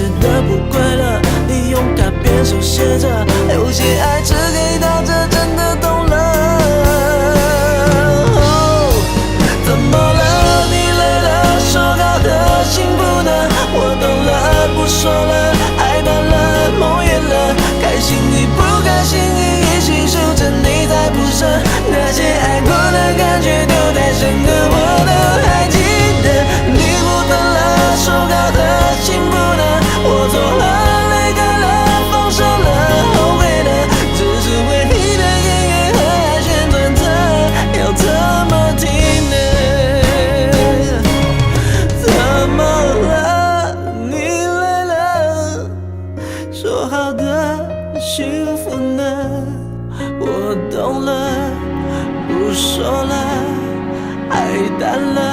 实的不快乐，你用卡片手写着，有些爱只给到这，真的懂了。怎么了？你累了，说好的幸福呢？我懂了，不说了，爱淡了，梦远了，开心与不开心一起数着，你才不舍。那些爱过的感觉都太深刻，我都还记得。你不等了，说好的幸福呢？我错了，泪干了，放手了，后悔了，只是回忆的音乐和爱旋转着，要怎么停呢？怎么了？你累了，说好的幸福呢？我懂了，不说了，爱淡了。